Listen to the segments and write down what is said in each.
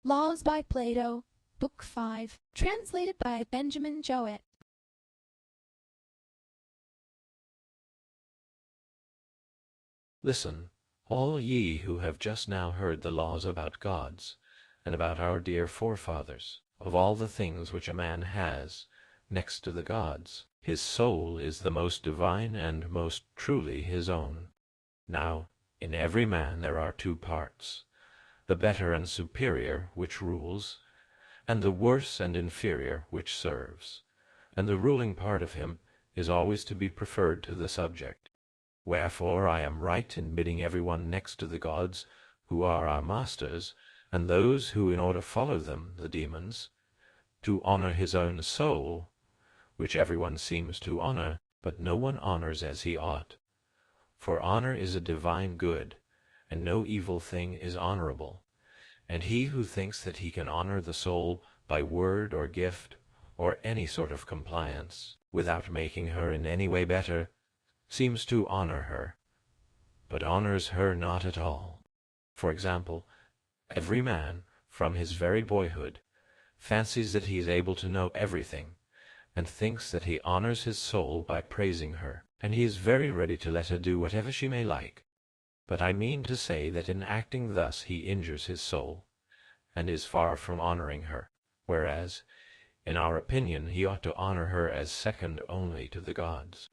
Laws by Plato, Book 5, translated by Benjamin Jowett. Listen, all ye who have just now heard the laws about gods, and about our dear forefathers, of all the things which a man has, next to the gods, his soul is the most divine and most truly his own. Now, in every man there are two parts, the better and superior, which rules, and the worse and inferior, which serves, and the ruling part of him is always to be preferred to the subject. Wherefore I am right in bidding every one next to the gods, who are our masters, and those who in order follow them, the demons, to honor his own soul, which every one seems to honor, but no one honors as he ought. For honor is a divine good, and no evil thing is honorable. And he who thinks that he can honor the soul by word or gift, or any sort of compliance, without making her in any way better, seems to honor her, but honors her not at all. For example, every man, from his very boyhood, fancies that he is able to know everything, and thinks that he honors his soul by praising her, and he is very ready to let her do whatever she may like. But I mean to say that in acting thus he injures his soul, and is far from honoring her, whereas, in our opinion, he ought to honor her as second only to the gods.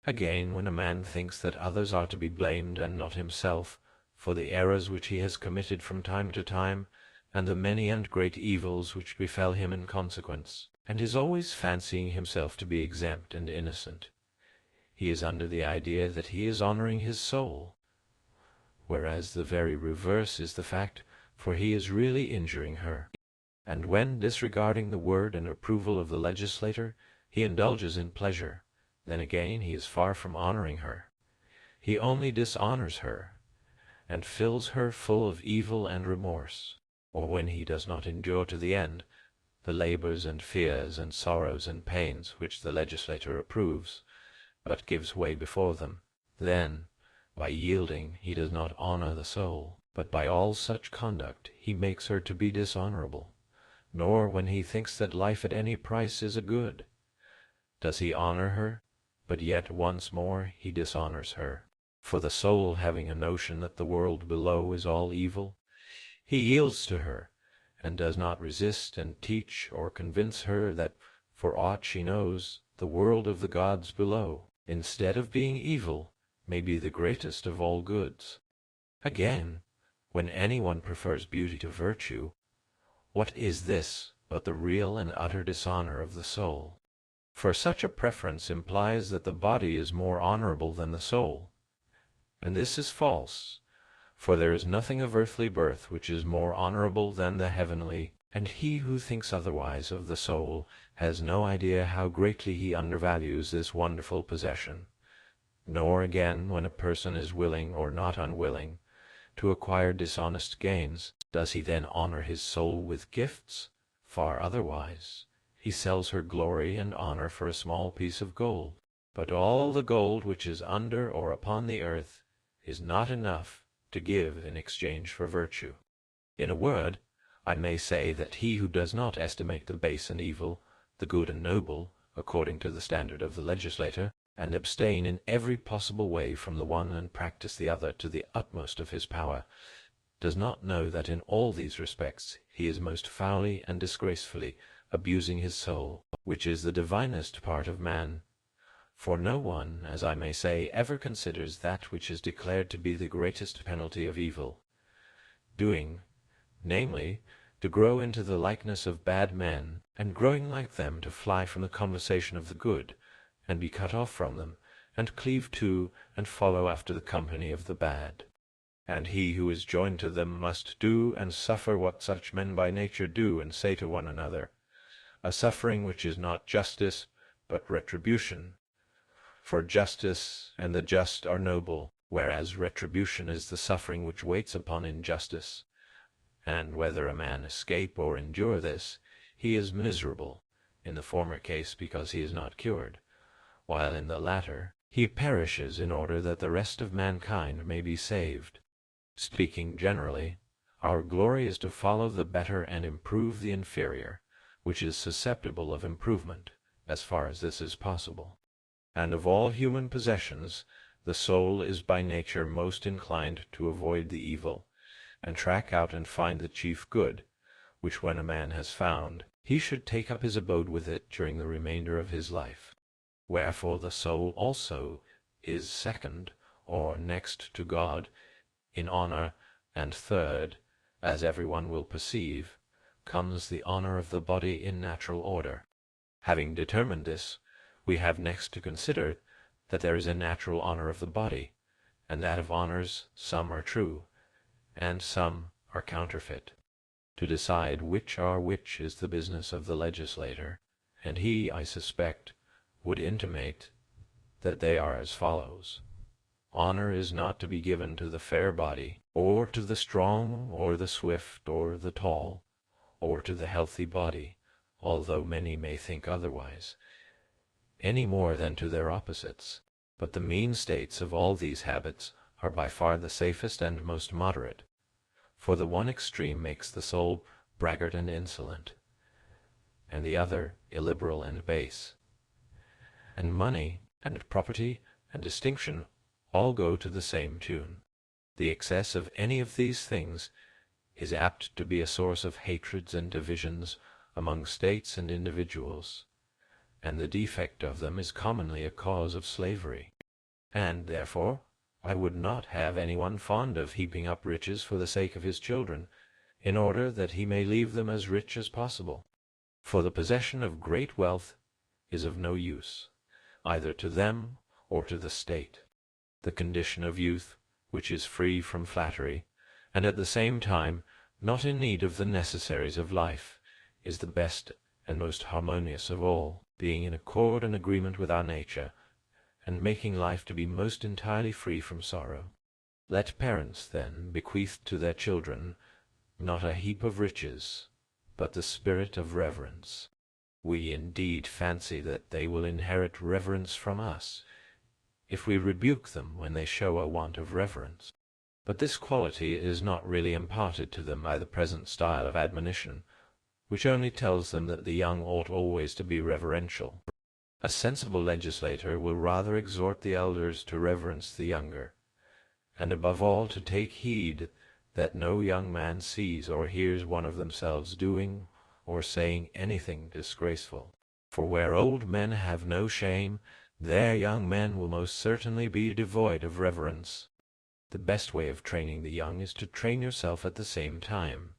Again, when a man thinks that others are to be blamed and not himself, for the errors which he has committed from time to time, and the many and great evils which befell him in consequence, and is always fancying himself to be exempt and innocent, he is under the idea that he is honoring his soul, whereas the very reverse is the fact, for he is really injuring her. And when, disregarding the word and approval of the legislator, he indulges in pleasure, then again he is far from honoring her. He only dishonors her, and fills her full of evil and remorse. Or when he does not endure to the end the labors and fears and sorrows and pains which the legislator approves, but gives way before them, then, by yielding, he does not honor the soul, but by all such conduct he makes her to be dishonorable. Nor when he thinks that life at any price is a good, does he honor her, but yet once more he dishonors her. For the soul having a notion that the world below is all evil, he yields to her, and does not resist and teach or convince her that, for aught she knows, the world of the gods below, instead of being evil, may be the greatest of all goods. Again, when anyone prefers beauty to virtue, what is this but the real and utter dishonor of the soul? For such a preference implies that the body is more honorable than the soul, and this is false, for there is nothing of earthly birth which is more honorable than the heavenly, and he who thinks otherwise of the soul has no idea how greatly he undervalues this wonderful possession. Nor again, when a person is willing, or not unwilling, to acquire dishonest gains, does he then honor his soul with gifts? Far otherwise. He sells her glory and honor for a small piece of gold. But all the gold which is under or upon the earth is not enough to give in exchange for virtue. In a word, I may say that he who does not estimate the base and evil, the good and noble, according to the standard of the legislator, and abstain in every possible way from the one and practice the other to the utmost of his power, does not know that in all these respects he is most foully and disgracefully abusing his soul, which is the divinest part of man. For no one, as I may say, ever considers that which is declared to be the greatest penalty of evil, doing, namely, to grow into the likeness of bad men, and growing like them to fly from the conversation of the good, and be cut off from them, and cleave to and follow after the company of the bad. And he who is joined to them must do and suffer what such men by nature do and say to one another, a suffering which is not justice, but retribution. For justice and the just are noble, whereas retribution is the suffering which waits upon injustice. And whether a man escape or endure this, he is miserable, in the former case because he is not cured, while in the latter he perishes in order that the rest of mankind may be saved. Speaking generally, Our glory is to follow the better and improve the inferior, which is susceptible of improvement, as far as this is possible. And of all human possessions, the soul is by nature most inclined to avoid the evil, and track out and find the chief good, which when a man has found, he should take up his abode with it during the remainder of his life. Wherefore the soul also is second, or next to God, in honor, and third, as every one will perceive, comes the honor of the body in natural order. Having determined this, we have next to consider that there is a natural honor of the body, and that of honors some are true, and some are counterfeit. To decide which are which is the business of the legislator, and he, I suspect, would intimate that they are as follows. Honor is not to be given to the fair body, or to the strong, or the swift, or the tall, or to the healthy body, although many may think otherwise, any more than to their opposites. But the mean states of all these habits are by far the safest and most moderate, for the one extreme makes the soul braggart and insolent, and the other illiberal and base. And money, and property, and distinction all go to the same tune. The excess of any of these things is apt to be a source of hatreds and divisions among states and individuals, and the defect of them is commonly a cause of slavery. And, therefore, I would not have any one fond of heaping up riches for the sake of his children, in order that he may leave them as rich as possible. For the possession of great wealth is of no use, either to them or to the state. The condition of youth, which is free from flattery, and at the same time not in need of the necessaries of life, is the best and most harmonious of all, being in accord and agreement with our nature, and making life to be most entirely free from sorrow. Let parents, then, bequeath to their children not a heap of riches, but the spirit of reverence. We indeed fancy that they will inherit reverence from us, if we rebuke them when they show a want of reverence. But this quality is not really imparted to them by the present style of admonition, which only tells them that the young ought always to be reverential. A sensible legislator will rather exhort the elders to reverence the younger, and above all to take heed that no young man sees or hears one of themselves doing or saying anything disgraceful. For where old men have no shame, there young men will most certainly be devoid of reverence. The best way of training the young is to train yourself at the same time,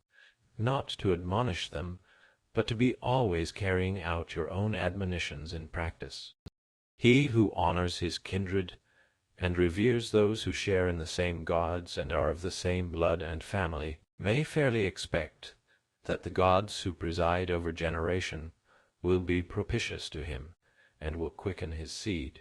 not to admonish them, but to be always carrying out your own admonitions in practice. He who honors his kindred, and reveres those who share in the same gods and are of the same blood and family, may fairly expect that the gods who preside over generation will be propitious to him, and will quicken his seed.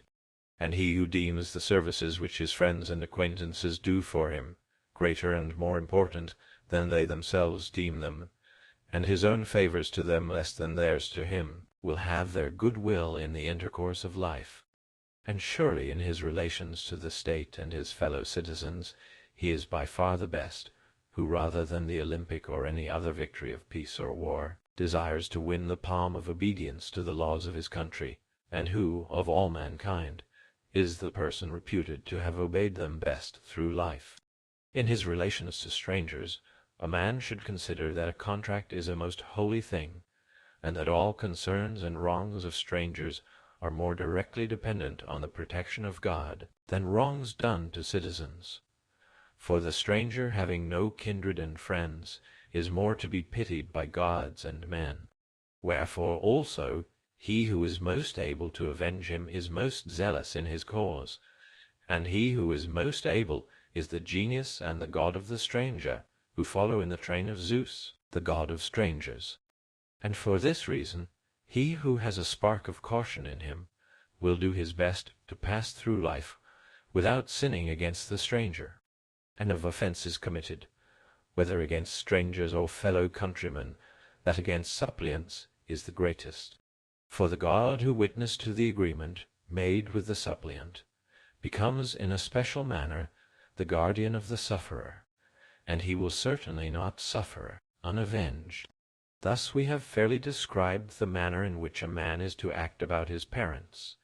And he who deems the services which his friends and acquaintances do for him greater and more important than they themselves deem them, and his own favors to them less than theirs to him, will have their good will in the intercourse of life. And surely in his relations to the state and his fellow citizens he is by far the best, who rather than the Olympic or any other victory of peace or war, desires to win the palm of obedience to the laws of his country, and who, of all mankind, is the person reputed to have obeyed them best through life. In his relations to strangers, a man should consider that a contract is a most holy thing, and that all concerns and wrongs of strangers are more directly dependent on the protection of God than wrongs done to citizens. For the stranger, having no kindred and friends, is more to be pitied by gods and men. Wherefore also he who is most able to avenge him is most zealous in his cause, and he who is most able is the genius and the god of the stranger, who follow in the train of Zeus, the god of strangers. And for this reason he who has a spark of caution in him will do his best to pass through life without sinning against the stranger. And of offences committed, whether against strangers or fellow countrymen, that against suppliants is the greatest. For the god who witnessed to the agreement made with the suppliant becomes in a special manner the guardian of the sufferer, and he will certainly not suffer unavenged. Thus we have fairly described the manner in which a man is to act about his parents,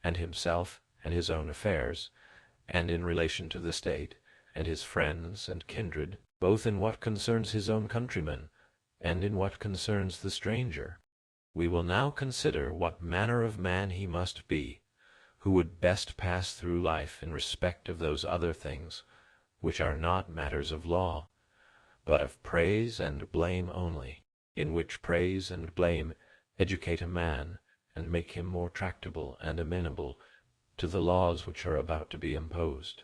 and himself, and his own affairs, and in relation to the state, and his friends and kindred, both in what concerns his own countrymen, and in what concerns the stranger. We will now consider what manner of man he must be, who would best pass through life in respect of those other things, which are not matters of law, but of praise and blame only, in which praise and blame educate a man, and make him more tractable and amenable to the laws which are about to be imposed.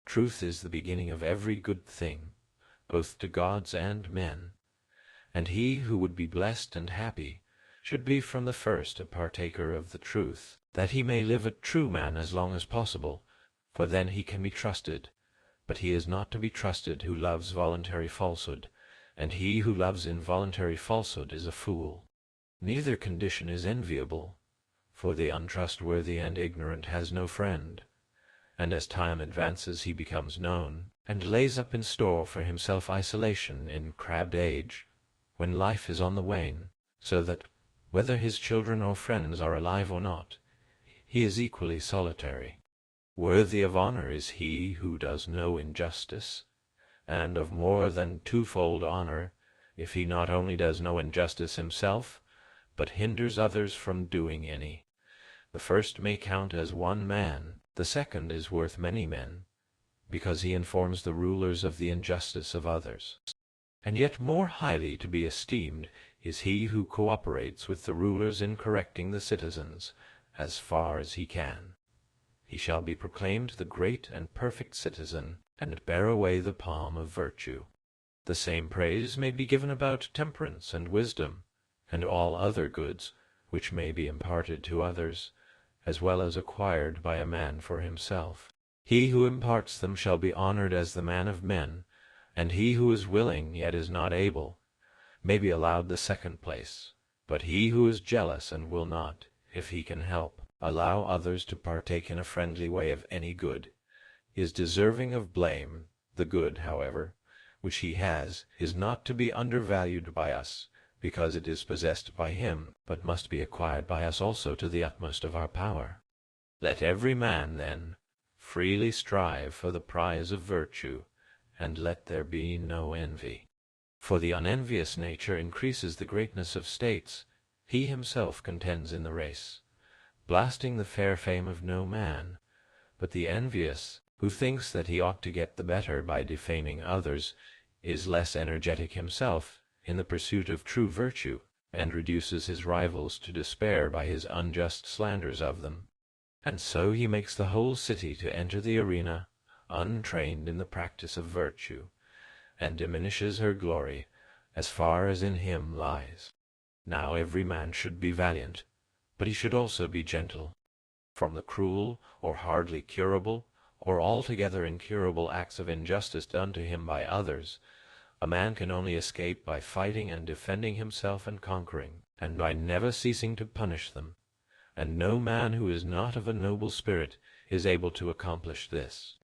Truth is the beginning of every good thing, both to gods and men, and he who would be blessed and happy should be from the first a partaker of the truth, that he may live a true man as long as possible, for then he can be trusted. But he is not to be trusted who loves voluntary falsehood, and he who loves involuntary falsehood is a fool. Neither condition is enviable, for the untrustworthy and ignorant has no friend, and as time advances he becomes known, and lays up in store for himself isolation in crabbed age, when life is on the wane, so that, whether his children or friends are alive or not, he is equally solitary. Worthy of honor is he who does no injustice, and of more than twofold honor if he not only does no injustice himself, but hinders others from doing any. The first may count as one man, the second is worth many men, because he informs the rulers of the injustice of others. And yet more highly to be esteemed is he who cooperates with the rulers in correcting the citizens, as far as he can. He shall be proclaimed the great and perfect citizen, and bear away the palm of virtue. The same praise may be given about temperance and wisdom, and all other goods, which may be imparted to others, as well as acquired by a man for himself. He who imparts them shall be honored as the man of men, and he who is willing yet is not able may be allowed the second place. But he who is jealous and will not, if he can help, allow others to partake in a friendly way of any good, is deserving of blame. The good, however, which he has, is not to be undervalued by us, because it is possessed by him, but must be acquired by us also to the utmost of our power. Let every man, then, freely strive for the prize of virtue, and let there be no envy. For the unenvious nature increases the greatness of states. He himself contends in the race, blasting the fair fame of no man, but the envious, who thinks that he ought to get the better by defaming others, is less energetic himself in the pursuit of true virtue, and reduces his rivals to despair by his unjust slanders of them. And so he makes the whole city to enter the arena untrained in the practice of virtue, and diminishes her glory as far as in him lies. Now every man should be valiant, but he should also be gentle. From the cruel, or hardly curable, or altogether incurable acts of injustice done to him by others, a man can only escape by fighting and defending himself and conquering, and by never ceasing to punish them. And no man who is not of a noble spirit is able to accomplish this.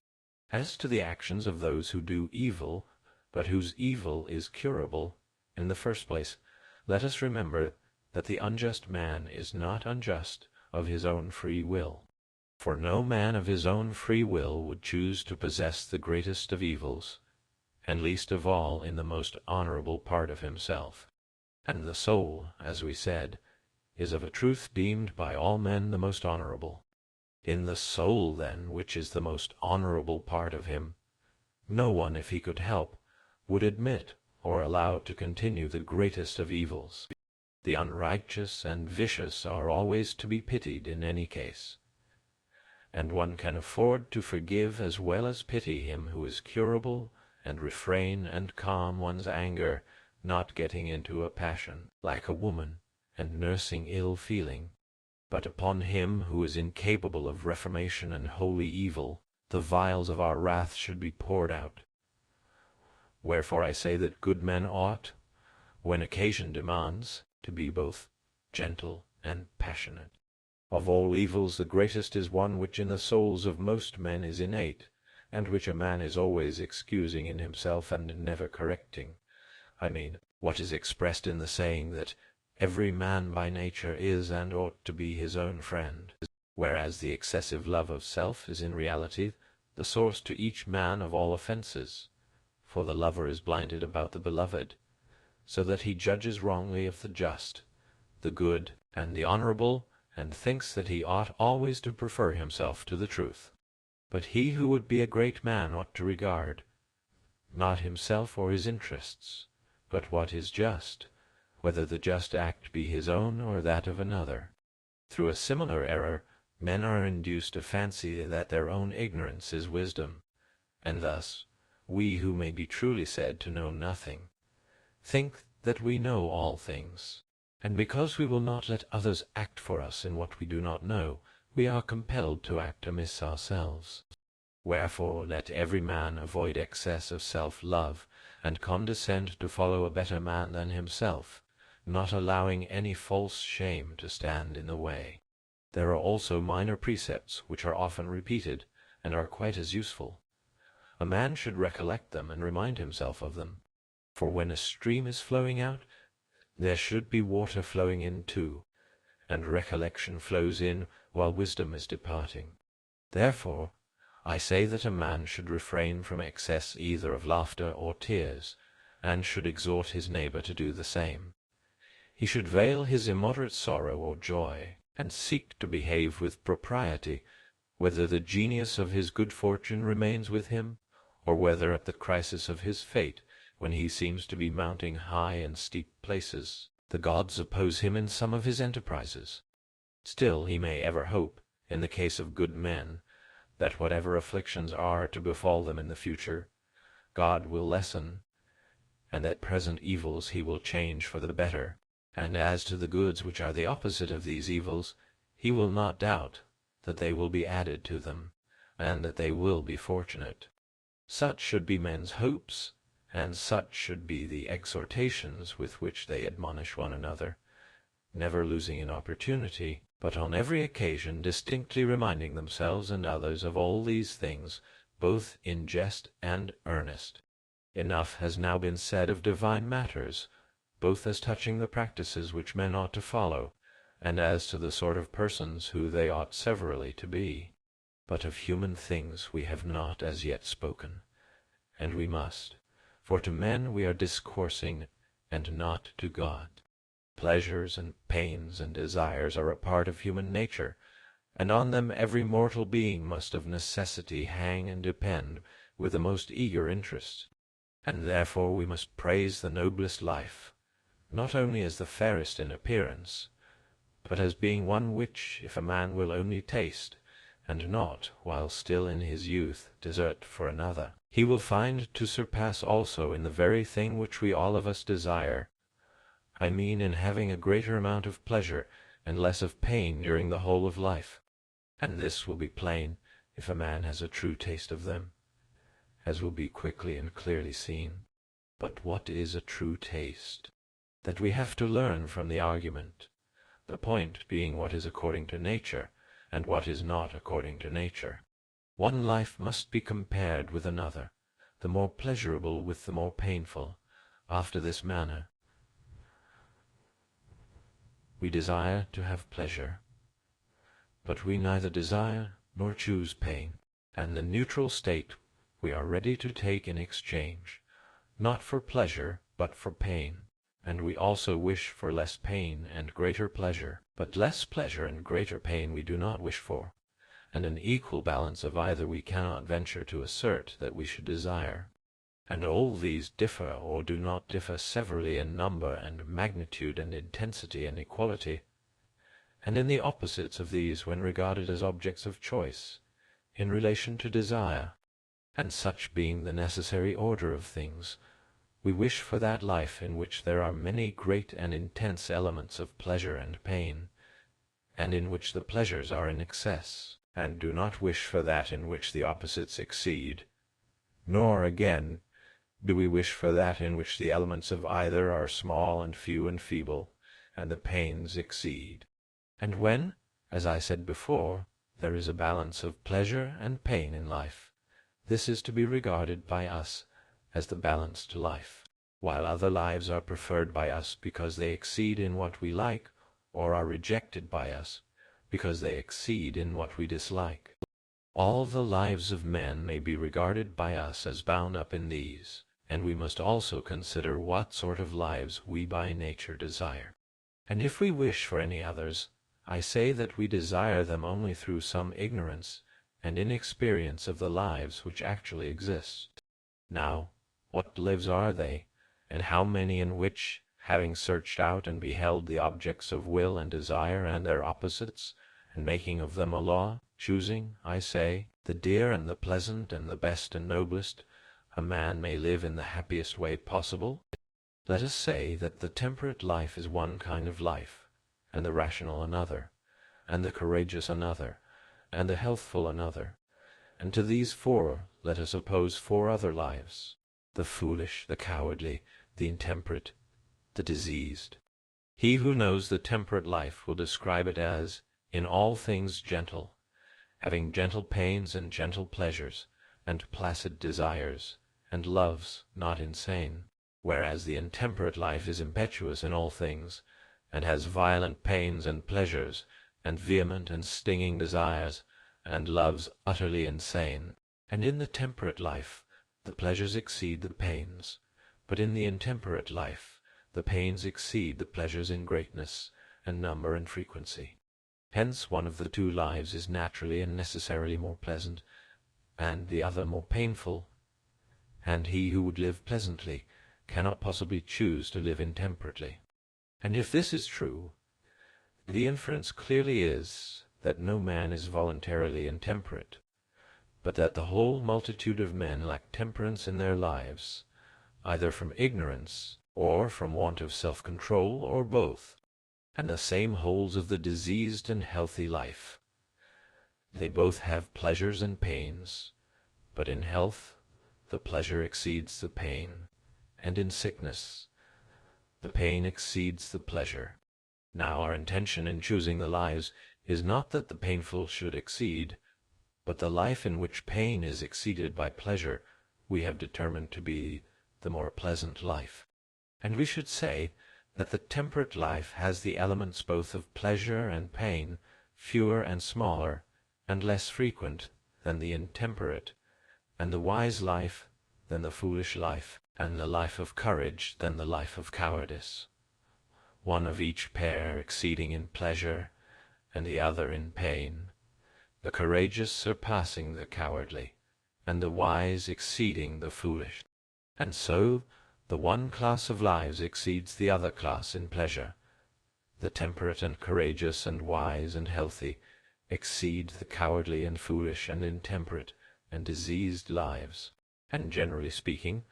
As to the actions of those who do evil, but whose evil is curable, in the first place, let us remember that the unjust man is not unjust of his own free will. For no man of his own free will would choose to possess the greatest of evils, and least of all in the most honorable part of himself. And the soul, as we said, is of a truth deemed by all men the most honorable. In the soul, then, which is the most honorable part of him, no one, if he could help, would admit or allow to continue the greatest of evils. The unrighteous and vicious are always to be pitied in any case, and one can afford to forgive as well as pity him who is curable, and refrain and calm one's anger, not getting into a passion, like a woman, and nursing ill feeling. But upon him who is incapable of reformation and holy evil, the vials of our wrath should be poured out. Wherefore I say that good men ought, when occasion demands, to be both gentle and passionate. Of all evils the greatest is one which in the souls of most men is innate, and which a man is always excusing in himself and never correcting. I mean, what is expressed in the saying that every man by nature is and ought to be his own friend, whereas the excessive love of self is in reality the source to each man of all offences, for the lover is blinded about the beloved, so that he judges wrongly of the just, the good, and the honourable, and thinks that he ought always to prefer himself to the truth. But he who would be a great man ought to regard, not himself or his interests, but what is just, whether the just act be his own or that of another. Through a similar error, men are induced to fancy that their own ignorance is wisdom, and thus, we who may be truly said to know nothing, think that we know all things, and because we will not let others act for us in what we do not know, we are compelled to act amiss ourselves. Wherefore let every man avoid excess of self-love, and condescend to follow a better man than himself, not allowing any false shame to stand in the way. There are also minor precepts which are often repeated, and are quite as useful. A man should recollect them and remind himself of them. For when a stream is flowing out, there should be water flowing in too, and recollection flows in while wisdom is departing. Therefore, I say that a man should refrain from excess either of laughter or tears, and should exhort his neighbour to do the same. He should veil his immoderate sorrow or joy, and seek to behave with propriety, whether the genius of his good fortune remains with him, or whether at the crisis of his fate, when he seems to be mounting high and steep places, the gods oppose him in some of his enterprises. Still he may ever hope, in the case of good men, that whatever afflictions are to befall them in the future, God will lessen, and that present evils he will change for the better. And as to the goods which are the opposite of these evils, he will not doubt that they will be added to them, and that they will be fortunate. Such should be men's hopes, and such should be the exhortations with which they admonish one another, never losing an opportunity, but on every occasion distinctly reminding themselves and others of all these things, both in jest and earnest. Enough has now been said of divine matters, both as touching the practices which men ought to follow, and as to the sort of persons who they ought severally to be. But of human things we have not as yet spoken, and we must, for to men we are discoursing, and not to God. Pleasures and pains and desires are a part of human nature, and on them every mortal being must of necessity hang and depend with the most eager interest. And therefore we must praise the noblest life, not only as the fairest in appearance, but as being one which, if a man will only taste, and not, while still in his youth, desert for another, he will find to surpass also in the very thing which we all of us desire. I mean in having a greater amount of pleasure and less of pain during the whole of life. And this will be plain, if a man has a true taste of them, as will be quickly and clearly seen. But what is a true taste? That we have to learn from the argument, the point being what is according to nature, and what is not according to nature. One life must be compared with another, the more pleasurable with the more painful, after this manner. We desire to have pleasure, but we neither desire nor choose pain, and the neutral state we are ready to take in exchange, not for pleasure but for pain. And we also wish for less pain and greater pleasure, but less pleasure and greater pain we do not wish for, and an equal balance of either we cannot venture to assert that we should desire. And all these differ or do not differ severally in number and magnitude and intensity and equality, and in the opposites of these when regarded as objects of choice, in relation to desire. And such being the necessary order of things, we wish for that life in which there are many great and intense elements of pleasure and pain, and in which the pleasures are in excess, and do not wish for that in which the opposites exceed. Nor, again, do we wish for that in which the elements of either are small and few and feeble, and the pains exceed. And when, as I said before, there is a balance of pleasure and pain in life, This is to be regarded by us as the balanced life, while other lives are preferred by us because they exceed in what we like, or are rejected by us because they exceed in what we dislike. All the lives of men may be regarded by us as bound up in these, and we must also consider what sort of lives we by nature desire. And if we wish for any others, I say that we desire them only through some ignorance and inexperience of the lives which actually exist. Now, what lives are they, and how many in which, having searched out and beheld the objects of will and desire and their opposites, and making of them a law, choosing, I say, the dear and the pleasant and the best and noblest, a man may live in the happiest way possible? Let us say that the temperate life is one kind of life, and the rational another, and the courageous another, and the healthful another, and to these four let us oppose four other lives, the foolish, the cowardly, the intemperate, the diseased. He who knows the temperate life will describe it as, in all things gentle, having gentle pains and gentle pleasures, and placid desires, and loves not insane, whereas the intemperate life is impetuous in all things, and has violent pains and pleasures, and vehement and stinging desires, and loves utterly insane. And in the temperate life the pleasures exceed the pains, but in the intemperate life the pains exceed the pleasures in greatness, and number and frequency. Hence one of the two lives is naturally and necessarily more pleasant, and the other more painful, and he who would live pleasantly cannot possibly choose to live intemperately. And if this is true, the inference clearly is that no man is voluntarily intemperate, but that the whole multitude of men lack temperance in their lives, either from ignorance, or from want of self-control, or both. And the same holds of the diseased and healthy life. They both have pleasures and pains, but in health the pleasure exceeds the pain, and in sickness the pain exceeds the pleasure. Now our intention in choosing the lives is not that the painful should exceed, but the life in which pain is exceeded by pleasure we have determined to be the more pleasant life. And we should say that the temperate life has the elements both of pleasure and pain, fewer and smaller, and less frequent than the intemperate, and the wise life than the foolish life, and the life of courage than the life of cowardice, one of each pair exceeding in pleasure, and the other in pain, the courageous surpassing the cowardly, and the wise exceeding the foolish. And so the one class of lives exceeds the other class in pleasure. The temperate and courageous and wise and healthy exceed the cowardly and foolish and intemperate and diseased lives. And generally speaking,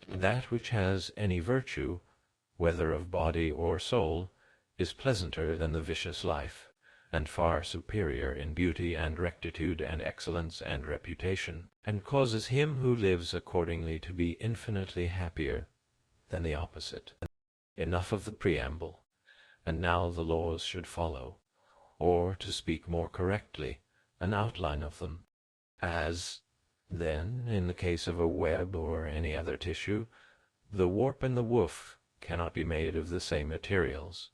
that which has any virtue, whether of body or soul, is pleasanter than the vicious life, and far superior in beauty and rectitude and excellence and reputation, and causes him who lives accordingly to be infinitely happier than the opposite. Enough of the preamble, and now the laws should follow, or, to speak more correctly, an outline of them. As, then, in the case of a web or any other tissue, the warp and the woof cannot be made of the same materials,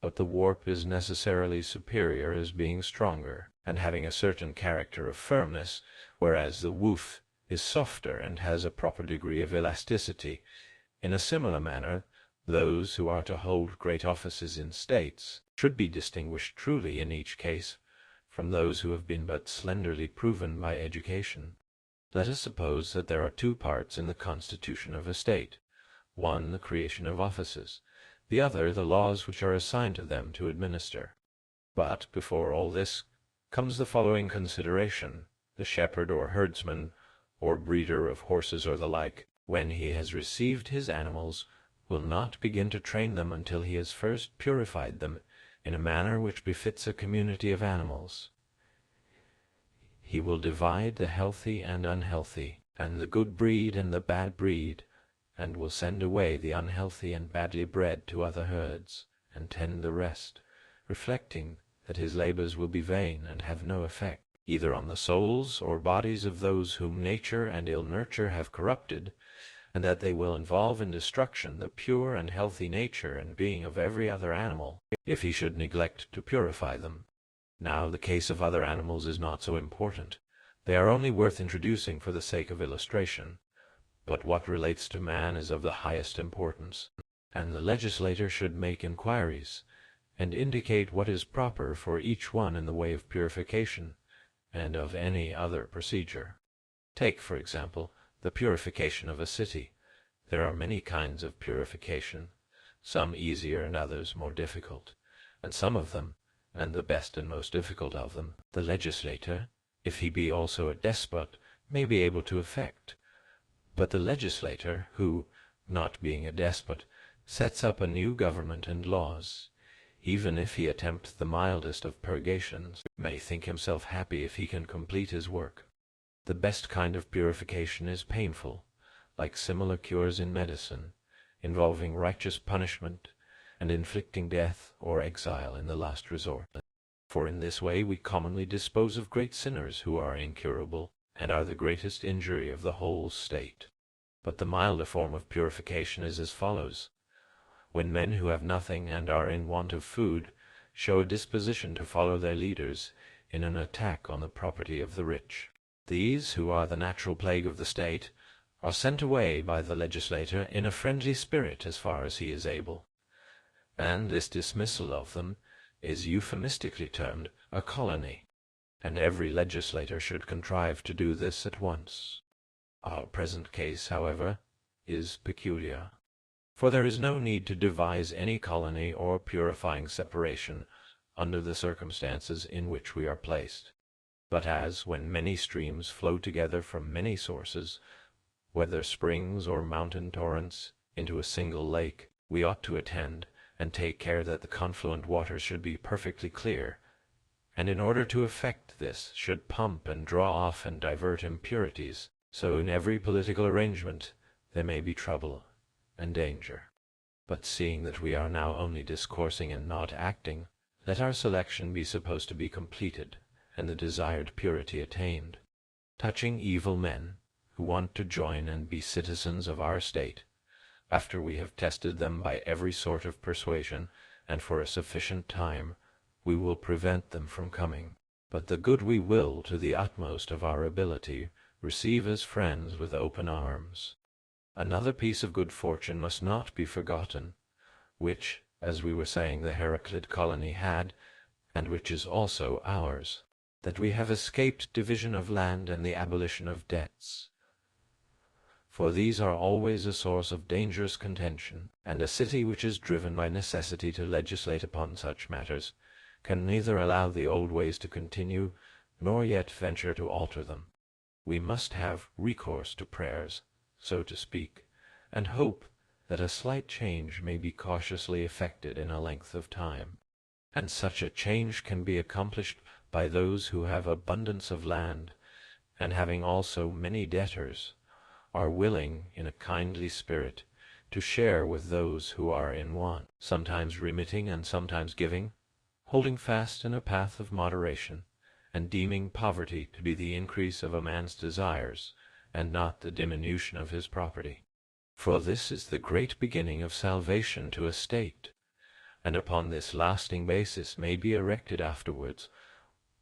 but the warp is necessarily superior as being stronger, and having a certain character of firmness, whereas the woof is softer and has a proper degree of elasticity. In a similar manner, those who are to hold great offices in states should be distinguished truly in each case from those who have been but slenderly proven by education. Let us suppose that there are two parts in the constitution of a state, one the creation of offices, the other the laws which are assigned to them to administer. But before all this comes the following consideration. The shepherd or herdsman, or breeder of horses or the like, when he has received his animals, will not begin to train them until he has first purified them in a manner which befits a community of animals. He will divide the healthy and unhealthy, and the good breed and the bad breed, and will send away the unhealthy and badly bred to other herds, and tend the rest, reflecting that his labors will be vain and have no effect. either on the souls or bodies of those whom nature and ill nurture have corrupted, and that they will involve in destruction the pure and healthy nature and being of every other animal, if he should neglect to purify them. Now the case of other animals is not so important. They are only worth introducing for the sake of illustration. But what relates to man is of the highest importance, and the legislator should make inquiries, and indicate what is proper for each one in the way of purification, and of any other procedure. Take, for example, the purification of a city. There are many kinds of purification, some easier and others more difficult, and some of them, and the best and most difficult of them, the legislator, if he be also a despot, may be able to effect. But the legislator, who, not being a despot, sets up a new government and laws, even if he attempt the mildest of purgations, may think himself happy if he can complete his work. The best kind of purification is painful, like similar cures in medicine, involving righteous punishment, and inflicting death or exile in the last resort. For in this way we commonly dispose of great sinners who are incurable, and are the greatest injury of the whole state. But the milder form of purification is as follows. When men who have nothing and are in want of food show a disposition to follow their leaders in an attack on the property of the rich, these, who are the natural plague of the state, are sent away by the legislator in a friendly spirit as far as he is able, and this dismissal of them is euphemistically termed a colony, and every legislator should contrive to do this at once. Our present case, however, is peculiar, for there is no need to devise any colony or purifying separation under the circumstances in which we are placed. But as, when many streams flow together from many sources, whether springs or mountain torrents, into a single lake, we ought to attend and take care that the confluent waters should be perfectly clear, and in order to effect this should pump and draw off and divert impurities. So in every political arrangement there may be trouble and danger. But seeing that we are now only discoursing and not acting, let our selection be supposed to be completed, and the desired purity attained. Touching evil men, who want to join and be citizens of our state, after we have tested them by every sort of persuasion, and for a sufficient time, we will prevent them from coming. But the good we will, to the utmost of our ability, receive as friends with open arms. Another piece of good fortune must not be forgotten, which, as we were saying, the Heraclid colony had, and which is also ours, that we have escaped division of land and the abolition of debts. For these are always a source of dangerous contention, and a city which is driven by necessity to legislate upon such matters can neither allow the old ways to continue, nor yet venture to alter them. We must have recourse to prayers, so to speak, and hope that a slight change may be cautiously effected in a length of time. And such a change can be accomplished by those who have abundance of land, and having also many debtors, are willing, in a kindly spirit, to share with those who are in want, sometimes remitting and sometimes giving, holding fast in a path of moderation, and deeming poverty to be the increase of a man's desires, and not the diminution of his property. For this is the great beginning of salvation to a state, and upon this lasting basis may be erected afterwards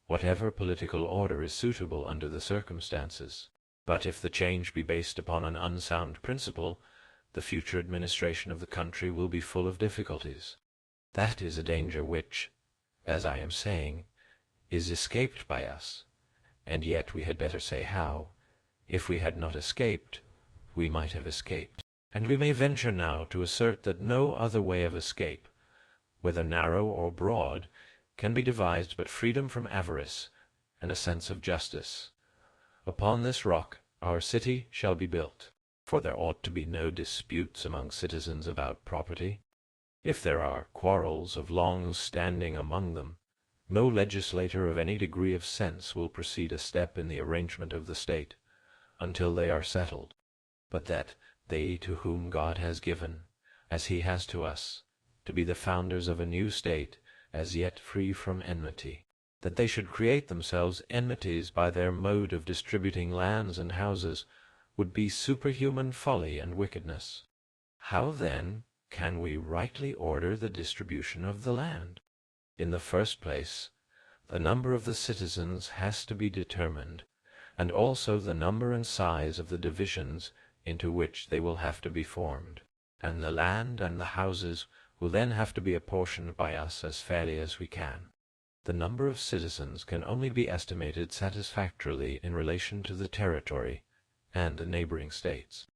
whatever political order is suitable under the circumstances. But if the change be based upon an unsound principle, the future administration of the country will be full of difficulties. That is a danger which, as I am saying, is escaped by us, and yet we had better say how. If we had not escaped, we might have escaped. And we may venture now to assert that no other way of escape, whether narrow or broad, can be devised but freedom from avarice and a sense of justice. Upon this rock our city shall be built, for there ought to be no disputes among citizens about property. If there are quarrels of long standing among them, no legislator of any degree of sense will proceed a step in the arrangement of the state, until they are settled, but that they to whom God has given, as he has to us, to be the founders of a new state, as yet free from enmity, that they should create themselves enmities by their mode of distributing lands and houses would be superhuman folly and wickedness. How, then, can we rightly order the distribution of the land? In the first place, the number of the citizens has to be determined, and also the number and size of the divisions into which they will have to be formed, and the land and the houses will then have to be apportioned by us as fairly as we can. The number of citizens can only be estimated satisfactorily in relation to the territory and the neighboring states.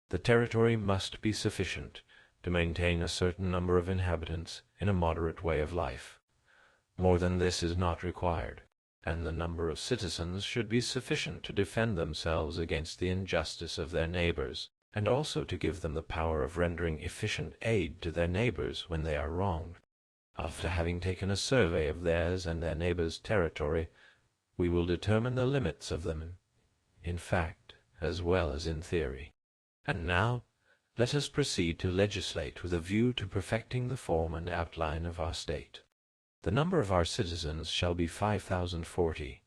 The territory must be sufficient to maintain a certain number of inhabitants in a moderate way of life. More than this is not required, and the number of citizens should be sufficient to defend themselves against the injustice of their neighbors, and also to give them the power of rendering efficient aid to their neighbors when they are wronged. After having taken a survey of theirs and their neighbors' territory, we will determine the limits of them, in fact as well as in theory. And now let us proceed to legislate with a view to perfecting the form and outline of our state. The number of our citizens shall be 5040.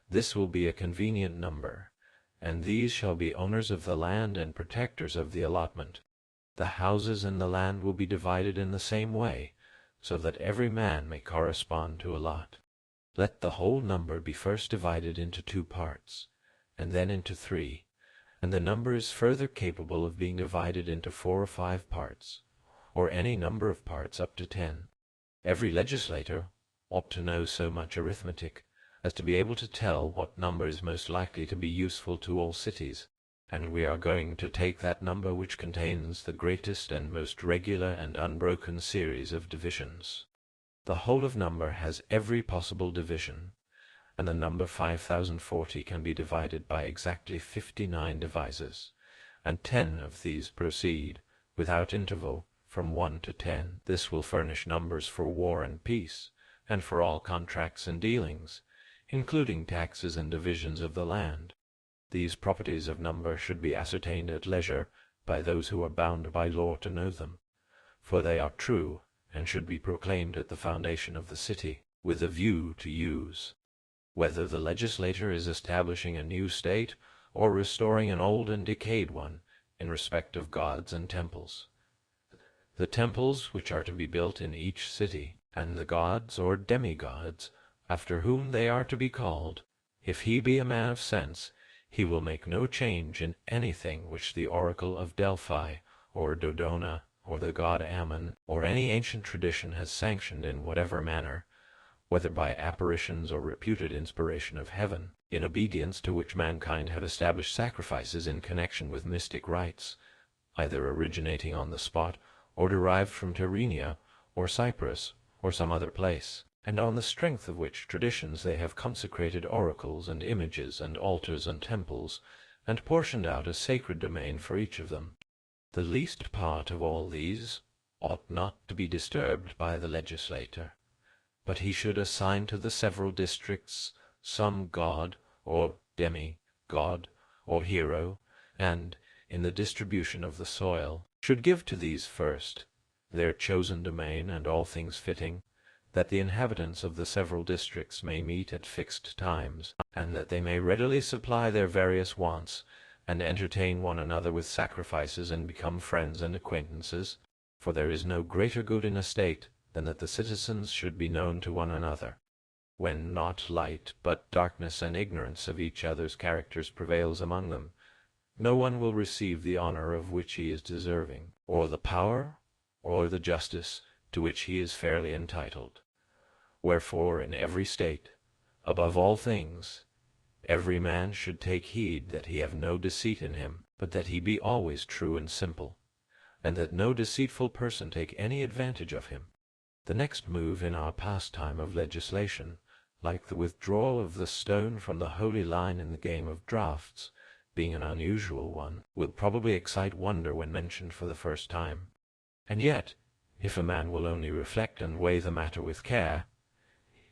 This will be a convenient number, and these shall be owners of the land and protectors of the allotment. The houses and the land will be divided in the same way, so that every man may correspond to a lot. Let the whole number be first divided into 2 parts, and then into 3, and the number is further capable of being divided into 4 or 5 parts, or any number of parts up to 10. Every legislator ought to know so much arithmetic as to be able to tell what number is most likely to be useful to all cities, and we are going to take that number which contains the greatest and most regular and unbroken series of divisions. The whole of number has every possible division, and the number 5040 can be divided by exactly 59 divisors, and 10 of these proceed, without interval, from 1 to 10. This will furnish numbers for war and peace, and for all contracts and dealings, including taxes and divisions of the land. These properties of number should be ascertained at leisure by those who are bound by law to know them, for they are true, and should be proclaimed at the foundation of the city, with a view to use. Whether the legislator is establishing a new state, or restoring an old and decayed one, in respect of gods and temples. The temples which are to be built in each city, and the gods or demigods, after whom they are to be called, if he be a man of sense, he will make no change in anything which the oracle of Delphi, or Dodona, or the god Ammon, or any ancient tradition has sanctioned in whatever manner, whether by apparitions or reputed inspiration of heaven, in obedience to which mankind have established sacrifices in connection with mystic rites, either originating on the spot, or derived from Tyrrhenia, or Cyprus, or some other place, and on the strength of which traditions they have consecrated oracles and images and altars and temples, and portioned out a sacred domain for each of them. The least part of all these ought not to be disturbed by the legislator, but he should assign to the several districts some god, or demi-god, or hero, and, in the distribution of the soil, should give to these first their chosen domain and all things fitting, that the inhabitants of the several districts may meet at fixed times, and that they may readily supply their various wants, and entertain one another with sacrifices, and become friends and acquaintances. For there is no greater good in a state than that the citizens should be known to one another. When not light, but darkness and ignorance of each other's characters prevails among them, no one will receive the honor of which he is deserving, or the power, or the justice to which he is fairly entitled. Wherefore in every state, above all things, every man should take heed that he have no deceit in him, but that he be always true and simple, and that no deceitful person take any advantage of him. The next move in our pastime of legislation, like the withdrawal of the stone from the holy line in the game of draughts, being an unusual one, will probably excite wonder when mentioned for the first time. And yet, if a man will only reflect and weigh the matter with care,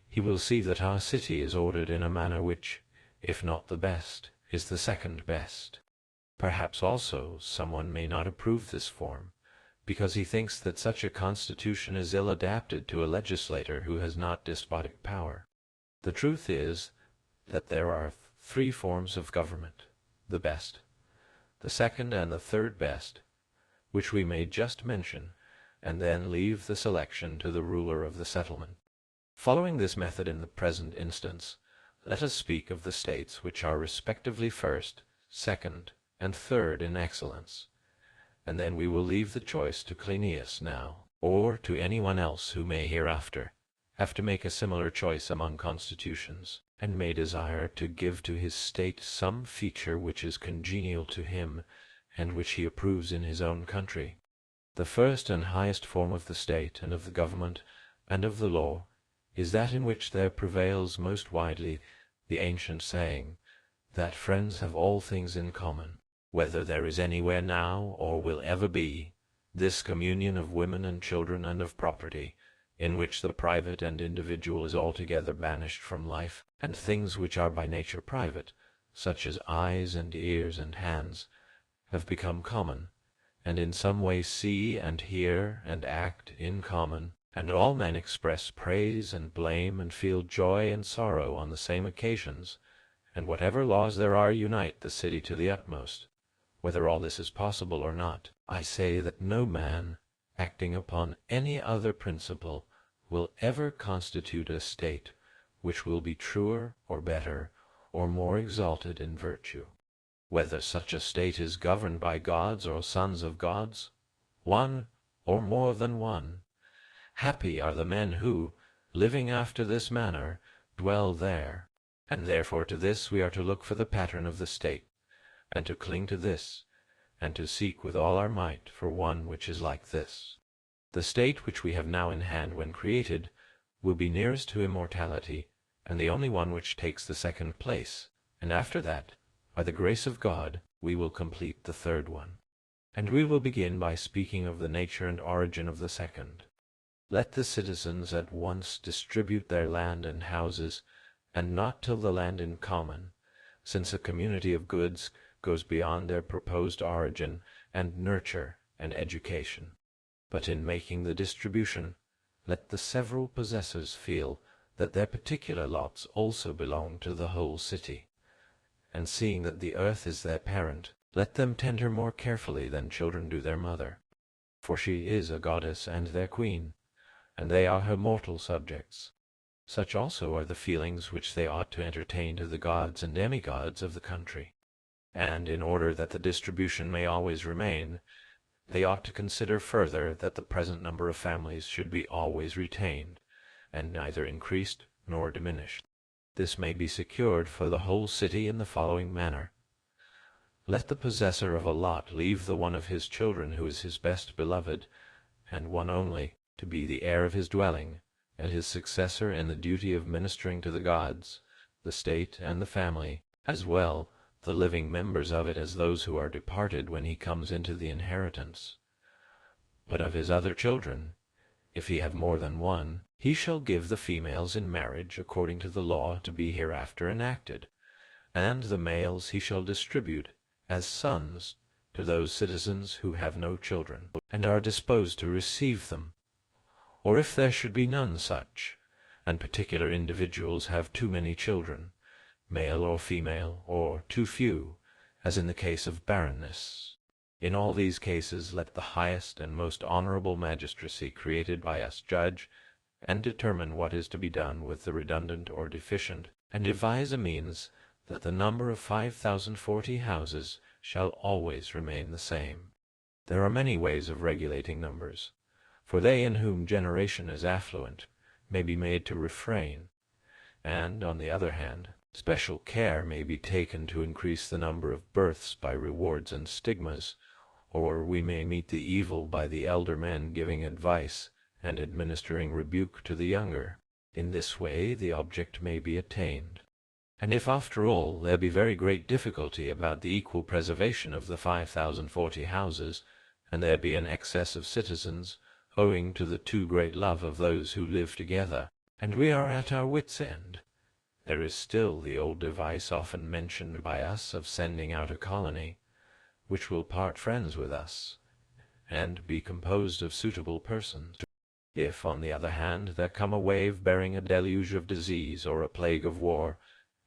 he will see that our city is ordered in a manner which, if not the best, is the second best. Perhaps also someone may not approve this form, because he thinks that such a constitution is ill adapted to a legislator who has not despotic power. The truth is that there are three forms of government: the best, the second and the third best, which we may just mention, and then leave the selection to the ruler of the settlement. Following this method in the present instance, let us speak of the states which are respectively first, second, and third in excellence, and then we will leave the choice to Cleinias now, or to any one else who may hereafter have to make a similar choice among constitutions, and may desire to give to his state some feature which is congenial to him, and which he approves in his own country. The first and highest form of the state, and of the government, and of the law, is that in which there prevails most widely the ancient saying, that friends have all things in common. Whether there is anywhere now, or will ever be, this communion of women and children and of property, in which the private and individual is altogether banished from life, and things which are by nature private, such as eyes and ears and hands, have become common, and in some way see and hear and act in common, and all men express praise and blame and feel joy and sorrow on the same occasions, and whatever laws there are unite the city to the utmost. Whether all this is possible or not, I say that no man, acting upon any other principle, will ever constitute a state which will be truer or better or more exalted in virtue. Whether such a state is governed by gods or sons of gods, one or more than one, happy are the men who, living after this manner, dwell there, and therefore to this we are to look for the pattern of the state, and to cling to this, and to seek with all our might for one which is like this. The state which we have now in hand when created will be nearest to immortality, and the only one which takes the second place, and after that, by the grace of God, we will complete the third one. And we will begin by speaking of the nature and origin of the second. Let the citizens at once distribute their land and houses, and not till the land in common, since a community of goods goes beyond their proposed origin and nurture and education. But in making the distribution, let the several possessors feel that their particular lots also belong to the whole city. And seeing that the earth is their parent, let them tend her more carefully than children do their mother. For she is a goddess and their queen, and they are her mortal subjects. Such also are the feelings which they ought to entertain to the gods and demigods of the country. And in order that the distribution may always remain, they ought to consider further that the present number of families should be always retained, and neither increased nor diminished. This may be secured for the whole city in the following manner. Let the possessor of a lot leave the one of his children who is his best beloved, and one only, to be the heir of his dwelling, and his successor in the duty of ministering to the gods, the state, and the family, as well the living members of it as those who are departed when he comes into the inheritance. But of his other children, if he have more than one, he shall give the females in marriage according to the law to be hereafter enacted, and the males he shall distribute as sons to those citizens who have no children, and are disposed to receive them. Or if there should be none such, and particular individuals have too many children, male or female, or too few, as in the case of barrenness, in all these cases let the highest and most honorable magistracy created by us judge, and determine what is to be done with the redundant or deficient, and devise a means that the number of 5040 houses shall always remain the same. There are many ways of regulating numbers, for they in whom generation is affluent may be made to refrain, and, on the other hand, special care may be taken to increase the number of births by rewards and stigmas, or we may meet the evil by the elder men giving advice and administering rebuke to the younger. In this way the object may be attained. And if after all there be very great difficulty about the equal preservation of the 5040 houses, and there be an excess of citizens, owing to the too great love of those who live together, and we are at our wits' end, there is still the old device often mentioned by us of sending out a colony, which will part friends with us, and be composed of suitable persons. If, on the other hand, there come a wave bearing a deluge of disease or a plague of war,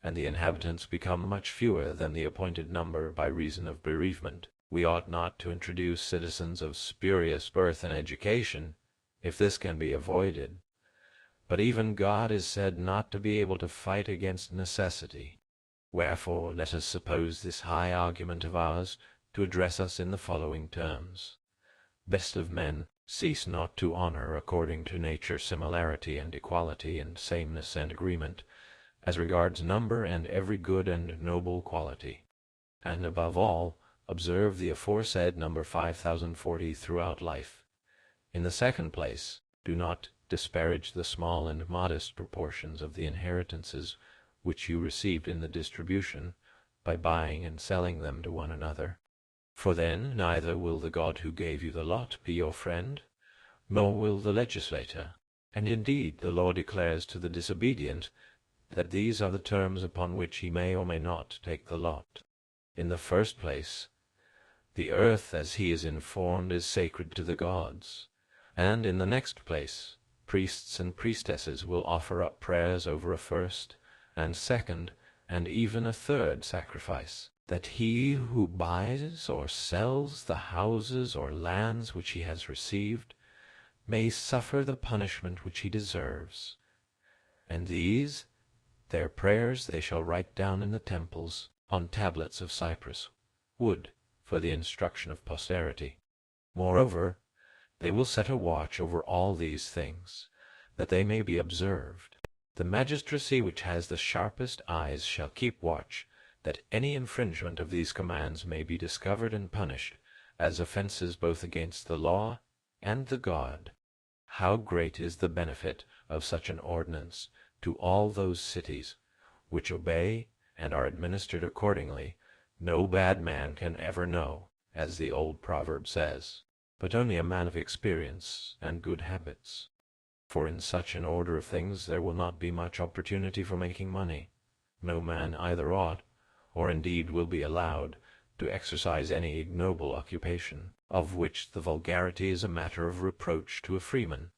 and the inhabitants become much fewer than the appointed number by reason of bereavement, we ought not to introduce citizens of spurious birth and education, if this can be avoided. But even God is said not to be able to fight against necessity. Wherefore let us suppose this high argument of ours to address us in the following terms. Best of men, cease not to honor according to nature similarity and equality and sameness and agreement, as regards number and every good and noble quality. And above all, observe the aforesaid number 5040 throughout life. In the second place, do not disparage the small and modest proportions of the inheritances which you received in the distribution, by buying and selling them to one another. For then neither will the God who gave you the lot be your friend, nor will the legislator. And indeed the law declares to the disobedient that these are the terms upon which he may or may not take the lot. In the first place, the earth, as he is informed, is sacred to the gods, and in the next place, priests and priestesses will offer up prayers over a first, and second, and even a third sacrifice, that he who buys or sells the houses or lands which he has received may suffer the punishment which he deserves. And these, their prayers they shall write down in the temples, on tablets of cypress wood, for the instruction of posterity. Moreover, they will set a watch over all these things, that they may be observed. The magistracy which has the sharpest eyes shall keep watch, that any infringement of these commands may be discovered and punished, as offences both against the law and the God. How great is the benefit of such an ordinance to all those cities which obey and are administered accordingly, no bad man can ever know, as the old proverb says, but only a man of experience and good habits. For in such an order of things there will not be much opportunity for making money. No man either ought, or indeed will be allowed, to exercise any ignoble occupation, of which the vulgarity is a matter of reproach to a freeman,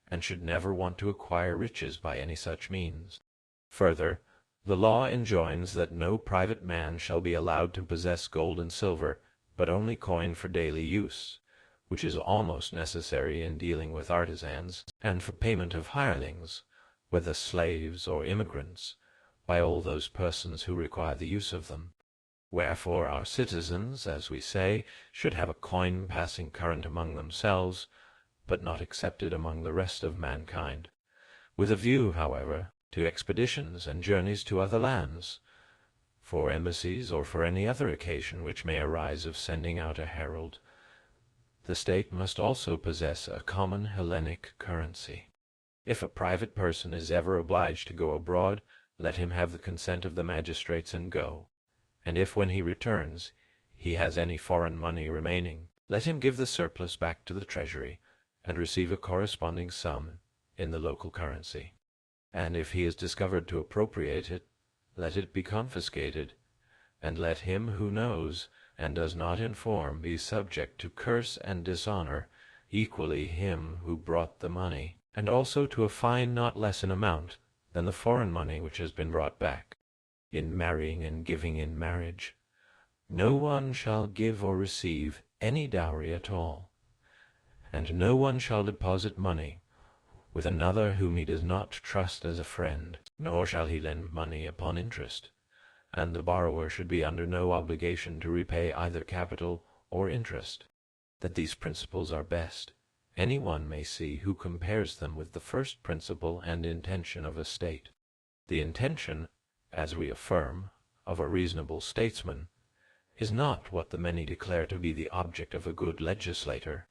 and should never want to acquire riches by any such means. Further, the law enjoins that no private man shall be allowed to possess gold and silver, but only coin for daily use, which is almost necessary in dealing with artisans, and for payment of hirelings, whether slaves or immigrants, by all those persons who require the use of them. Wherefore our citizens, as we say, should have a coin passing current among themselves, but not accepted among the rest of mankind, with a view, however, to expeditions and journeys to other lands, for embassies or for any other occasion which may arise of sending out a herald. The state must also possess a common Hellenic currency. If a private person is ever obliged to go abroad, let him have the consent of the magistrates and go. And if when he returns he has any foreign money remaining, let him give the surplus back to the treasury, and receive a corresponding sum in the local currency. And if he is discovered to appropriate it, let it be confiscated, and let him who knows and does not inform be subject to curse and dishonor, equally him who brought the money, and also to a fine not less in amount than the foreign money which has been brought back. In marrying and giving in marriage, no one shall give or receive any dowry at all, and no one shall deposit money with another whom he does not trust as a friend, nor shall he lend money upon interest, and the borrower should be under no obligation to repay either capital or interest. That these principles are best, any one may see who compares them with the first principle and intention of a state. The intention, as we affirm, of a reasonable statesman, is not what the many declare to be the object of a good legislator,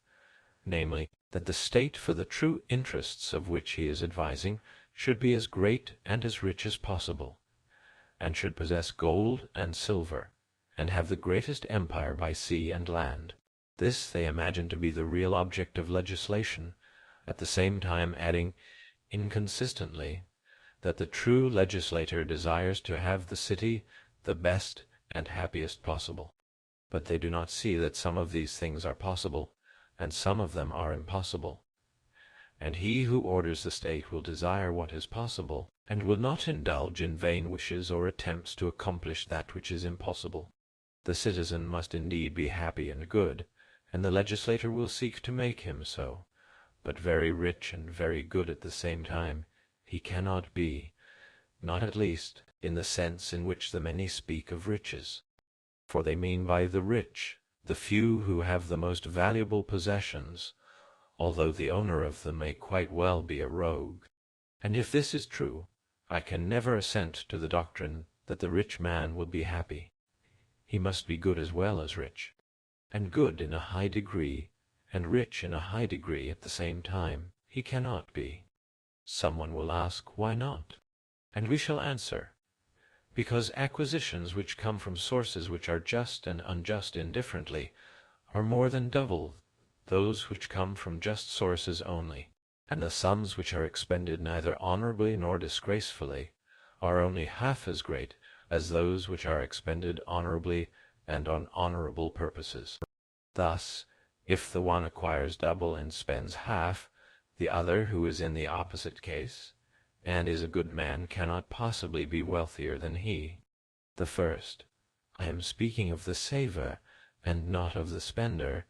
namely, that the state for the true interests of which he is advising should be as great and as rich as possible, and should possess gold and silver, and have the greatest empire by sea and land. This they imagine to be the real object of legislation, at the same time adding inconsistently that the true legislator desires to have the city the best and happiest possible. But they do not see that some of these things are possible, and some of them are impossible, and he who orders the state will desire what is possible, and will not indulge in vain wishes or attempts to accomplish that which is impossible. The citizen must indeed be happy and good, and the legislator will seek to make him so, but very rich and very good at the same time he cannot be, not at least in the sense in which the many speak of riches. For they mean by the rich the few who have the most valuable possessions, although the owner of them may quite well be a rogue. And if this is true, I can never assent to the doctrine that the rich man will be happy. He must be good as well as rich, and good in a high degree, and rich in a high degree at the same time he cannot be. Someone will ask, why not? And we shall answer, because acquisitions which come from sources which are just and unjust indifferently are more than double those which come from just sources only, and the sums which are expended neither honorably nor disgracefully are only half as great as those which are expended honorably and on honorable purposes. Thus, if the one acquires double and spends half, the other, who is in the opposite case, and is a good man, cannot possibly be wealthier than he. The first, I am speaking of the saver, and not of the spender,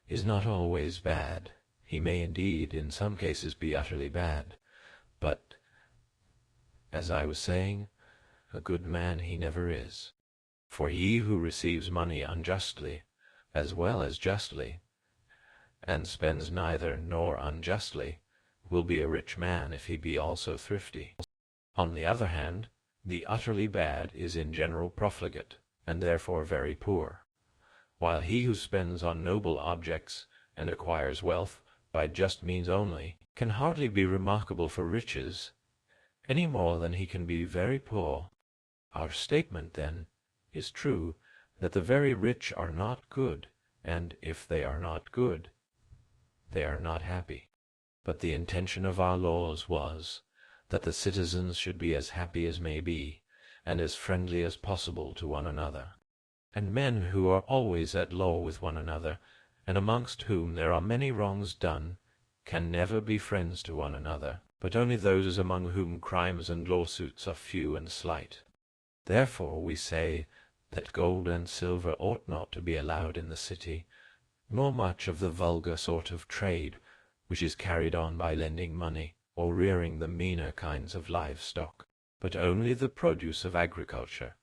is not always bad. He may indeed in some cases be utterly bad, but, as I was saying, a good man he never is. For he who receives money unjustly, as well as justly, and spends neither nor unjustly, will be a rich man if he be also thrifty. On the other hand, the utterly bad is in general profligate, and therefore very poor, while he who spends on noble objects and acquires wealth by just means only can hardly be remarkable for riches, any more than he can be very poor. Our statement, then, is true, that the very rich are not good, and if they are not good, they are not happy. But the intention of our laws was that the citizens should be as happy as may be, and as friendly as possible to one another. And men who are always at law with one another, and amongst whom there are many wrongs done, can never be friends to one another, but only those among whom crimes and lawsuits are few and slight. Therefore we say that gold and silver ought not to be allowed in the city, nor much of the vulgar sort of trade which is carried on by lending money, or rearing the meaner kinds of livestock, but only the produce of agriculture,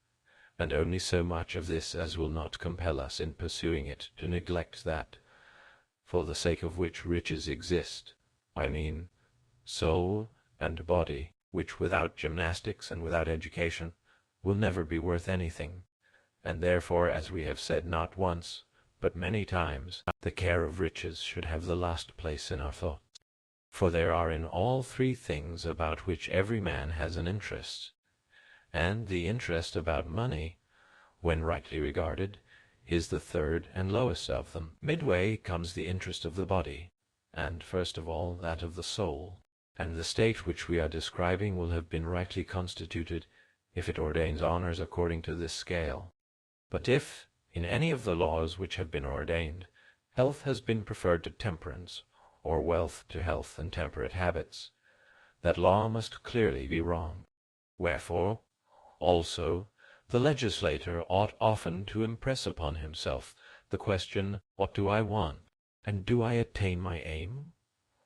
and only so much of this as will not compel us in pursuing it to neglect that, for the sake of which riches exist, I mean soul and body, which without gymnastics and without education will never be worth anything, and therefore, as we have said not once, but many times, the care of riches should have the last place in our thoughts. For there are in all three things about which every man has an interest, and the interest about money, when rightly regarded, is the third and lowest of them. Midway comes the interest of the body, and first of all that of the soul, and the state which we are describing will have been rightly constituted if it ordains honors according to this scale. But if, in any of the laws which have been ordained, health has been preferred to temperance, or wealth to health and temperate habits, that law must clearly be wrong. Wherefore, also, the legislator ought often to impress upon himself the question, what do I want, and do I attain my aim,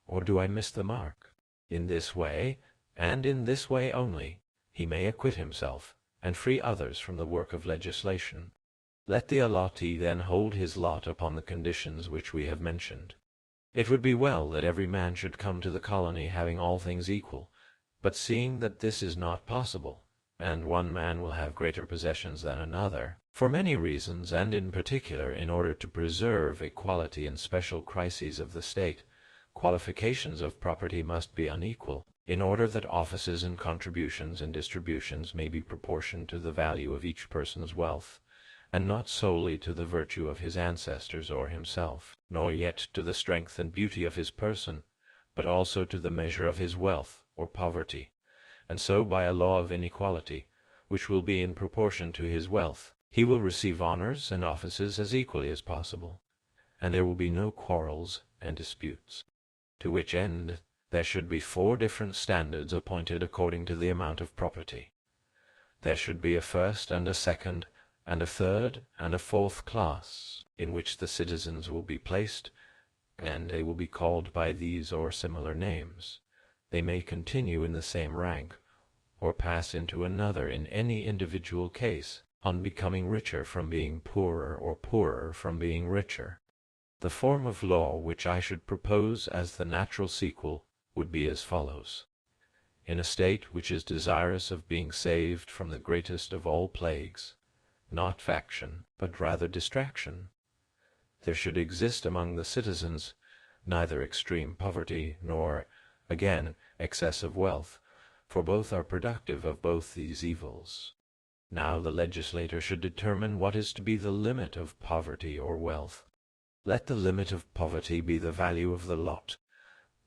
or do I miss the mark? In this way, and in this way only, he may acquit himself, and free others from the work of legislation. Let the allottee then hold his lot upon the conditions which we have mentioned. It would be well that every man should come to the colony having all things equal, but seeing that this is not possible, and one man will have greater possessions than another, for many reasons, and in particular in order to preserve equality in special crises of the state, qualifications of property must be unequal, in order that offices and contributions and distributions may be proportioned to the value of each person's wealth, and not solely to the virtue of his ancestors or himself, nor yet to the strength and beauty of his person, but also to the measure of his wealth or poverty, and so by a law of inequality, which will be in proportion to his wealth, he will receive honors and offices as equally as possible, and there will be no quarrels and disputes. to which end there should be 4 different standards appointed according to the amount of property. There should be a first and a second and a third and a fourth class, in which the citizens will be placed, and they will be called by these or similar names. They may continue in the same rank, or pass into another in any individual case, on becoming richer from being poorer, or poorer from being richer. The form of law which I should propose as the natural sequel would be as follows. In a state which is desirous of being saved from the greatest of all plagues, not faction, but rather distraction, there should exist among the citizens neither extreme poverty nor, again, excess of wealth, for both are productive of both these evils. Now the legislator should determine what is to be the limit of poverty or wealth. Let the limit of poverty be the value of the lot.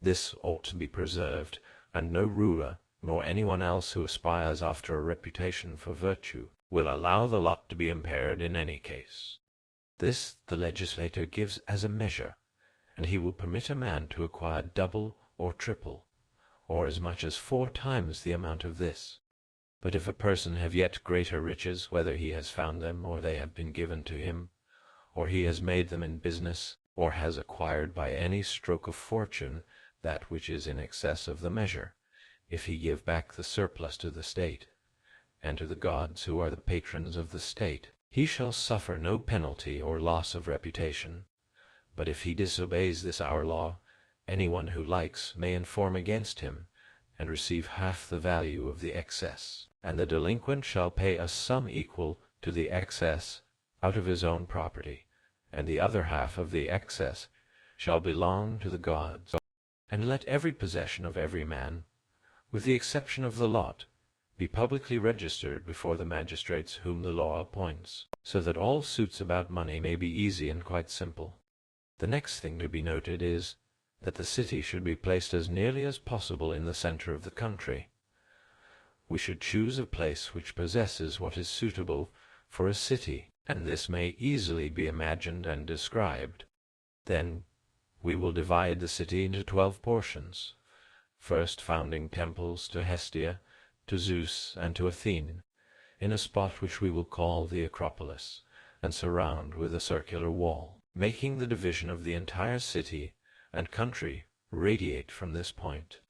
This ought to be preserved, and no ruler, nor anyone else who aspires after a reputation for virtue, will allow the lot to be impaired in any case. This the legislator gives as a measure, and he will permit a man to acquire double or triple, or as much as 4 times the amount of this. But if a person have yet greater riches, whether he has found them, or they have been given to him, or he has made them in business, or has acquired by any stroke of fortune that which is in excess of the measure, if he give back the surplus to the state, and to the gods who are the patrons of the state, he shall suffer no penalty or loss of reputation. But if he disobeys this our law, anyone who likes may inform against him, and receive half the value of the excess, and the delinquent shall pay a sum equal to the excess out of his own property, and the other half of the excess shall belong to the gods. And let every possession of every man, with the exception of the lot, be publicly registered before the magistrates whom the law appoints, so that all suits about money may be easy and quite simple. The next thing to be noted is, that the city should be placed as nearly as possible in the center of the country. We should choose a place which possesses what is suitable for a city, and this may easily be imagined and described. Then we will divide the city into 12 portions, first founding temples to Hestia, to Zeus, and to Athene, in a spot which we will call the Acropolis, and surround with a circular wall, making the division of the entire city and country radiate from this point.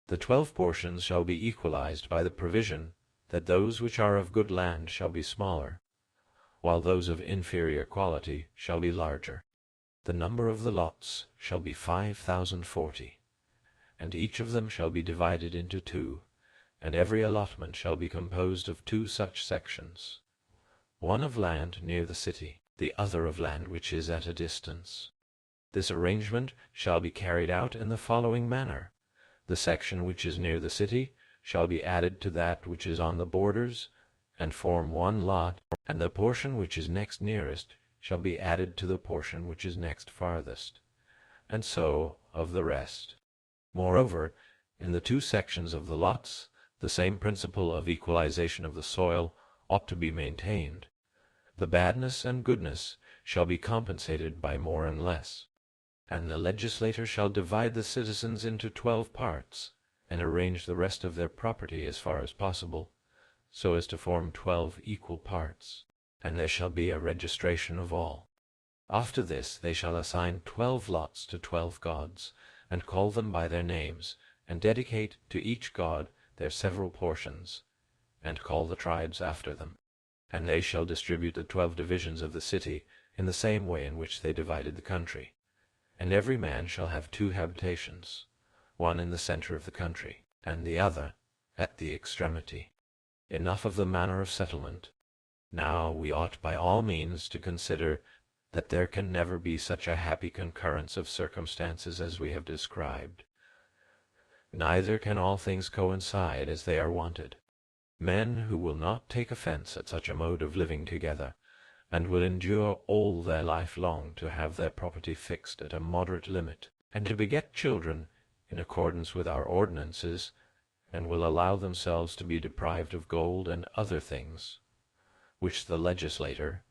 The 12 portions shall be equalized by the provision that those which are of good land shall be smaller, while those of inferior quality shall be larger. The number of the lots shall be 5,040, and each of them shall be divided into 2, and every allotment shall be composed of 2 such sections, one of land near the city, the other of land which is at a distance. This arrangement shall be carried out in the following manner. The section which is near the city shall be added to that which is on the borders, and form one lot, and the portion which is next nearest shall be added to the portion which is next farthest, and so of the rest. Moreover, in the 2 sections of the lots, the same principle of equalization of the soil ought to be maintained. The badness and goodness shall be compensated by more and less, and the legislator shall divide the citizens into 12 parts, and arrange the rest of their property as far as possible, so as to form 12 equal parts, and there shall be a registration of all. After this they shall assign 12 lots to 12 gods, and call them by their names, and dedicate to each god their several portions, and call the tribes after them. And they shall distribute the 12 divisions of the city in the same way in which they divided the country. And every man shall have 2 habitations, one in the center of the country, and the other at the extremity. Enough of the manner of settlement. Now we ought by all means to consider that there can never be such a happy concurrence of circumstances as we have described. Neither can all things coincide as they are wanted. Men who will not take offense at such a mode of living together, and will endure all their life long to have their property fixed at a moderate limit, and to beget children in accordance with our ordinances, and will allow themselves to be deprived of gold and other things, which the legislator,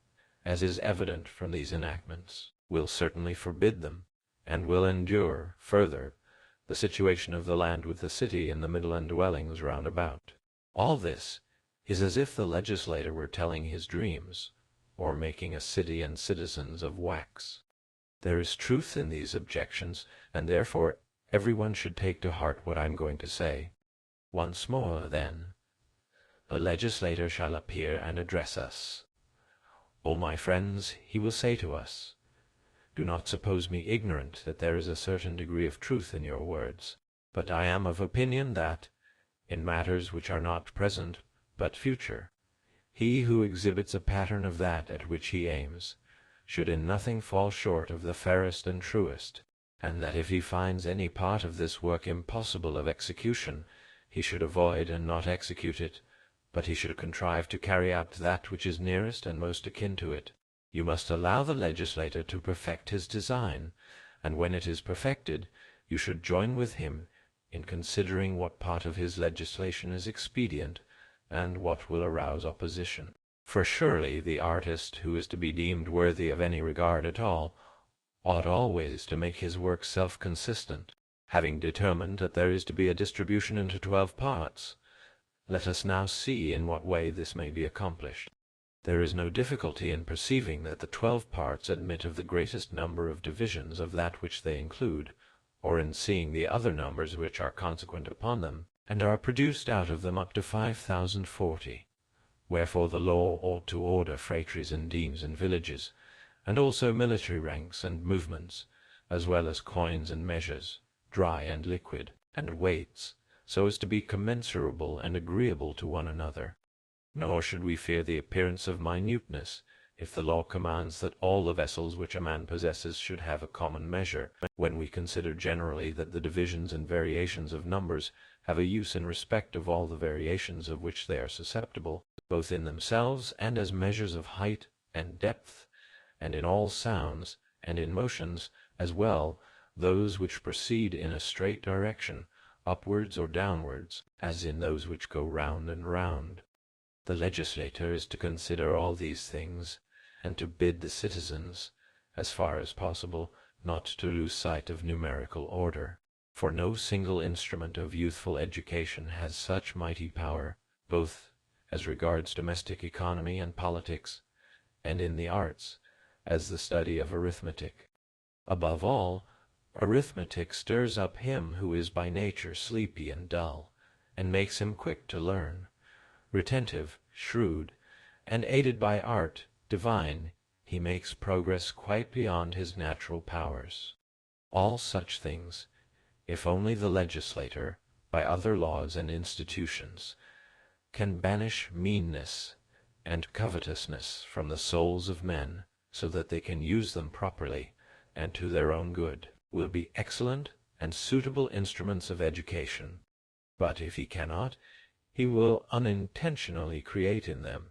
as is evident from these enactments, will certainly forbid them, and will endure, further, the situation of the land with the city in the middle and dwellings round about. All this is as if the legislator were telling his dreams, or making a city and citizens of wax. There is truth in these objections, and therefore everyone should take to heart what I am going to say. Once more, then, the legislator shall appear and address us. O my friends, he will say to us, do not suppose me ignorant that there is a certain degree of truth in your words, but I am of opinion that, in matters which are not present but future, he who exhibits a pattern of that at which he aims should in nothing fall short of the fairest and truest, and that if he finds any part of this work impossible of execution, he should avoid and not execute it, but he should contrive to carry out that which is nearest and most akin to it. You must allow the legislator to perfect his design, and when it is perfected, you should join with him in considering what part of his legislation is expedient, and what will arouse opposition. For surely the artist who is to be deemed worthy of any regard at all ought always to make his work self-consistent. Having determined that there is to be a distribution into 12 parts, let us now see in what way this may be accomplished. There is no difficulty in perceiving that the 12 parts admit of the greatest number of divisions of that which they include, or in seeing the other numbers which are consequent upon them, and are produced out of them up to 5040. Wherefore the law ought to order phratries and demes and villages, and also military ranks and movements, as well as coins and measures, dry and liquid, and weights, so as to be commensurable and agreeable to one another. Nor should we fear the appearance of minuteness, if the law commands that all the vessels which a man possesses should have a common measure, when we consider generally that the divisions and variations of numbers have a use in respect of all the variations of which they are susceptible, both in themselves and as measures of height and depth, and in all sounds, and in motions as well, those which proceed in a straight direction, upwards or downwards, as in those which go round and round. The legislator is to consider all these things, and to bid the citizens, as far as possible, not to lose sight of numerical order. For no single instrument of youthful education has such mighty power, both as regards domestic economy and politics, and in the arts, as the study of arithmetic. Above all, arithmetic stirs up him who is by nature sleepy and dull, and makes him quick to learn. Retentive, shrewd, and aided by art divine, he makes progress quite beyond his natural powers. All such things, if only the legislator, by other laws and institutions, can banish meanness and covetousness from the souls of men, so that they can use them properly and to their own good, will be excellent and suitable instruments of education. But if he cannot, he will unintentionally create in them,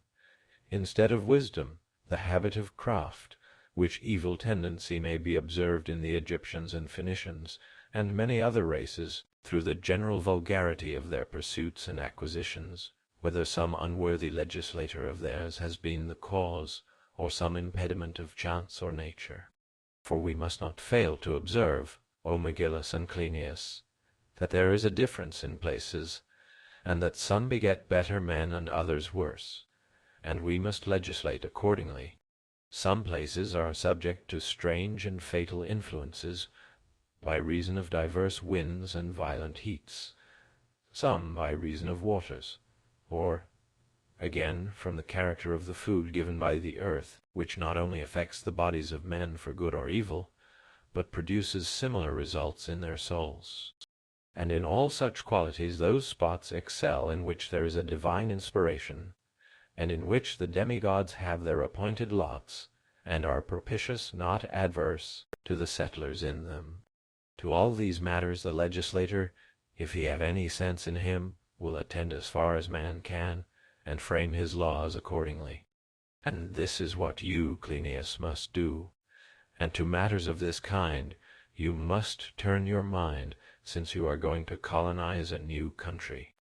instead of wisdom, the habit of craft, which evil tendency may be observed in the Egyptians and Phoenicians, and many other races, through the general vulgarity of their pursuits and acquisitions, whether some unworthy legislator of theirs has been the cause, or some impediment of chance or nature. For we must not fail to observe, O Megillus and Cleinias, that there is a difference in places, and that some beget better men and others worse, and we must legislate accordingly. Some places are subject to strange and fatal influences, by reason of diverse winds and violent heats, some by reason of waters, or, again, from the character of the food given by the earth, which not only affects the bodies of men for good or evil, but produces similar results in their souls. And in all such qualities those spots excel in which there is a divine inspiration, and in which the demigods have their appointed lots, and are propitious, not adverse, to the settlers in them. To all these matters the legislator, if he have any sense in him, will attend as far as man can, and frame his laws accordingly. And this is what you, Cleinias, must do. And to matters of this kind you must turn your mind, since you are going to colonize a new country.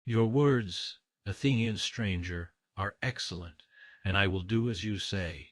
Your words, Athenian stranger, are excellent, and I will do as you say.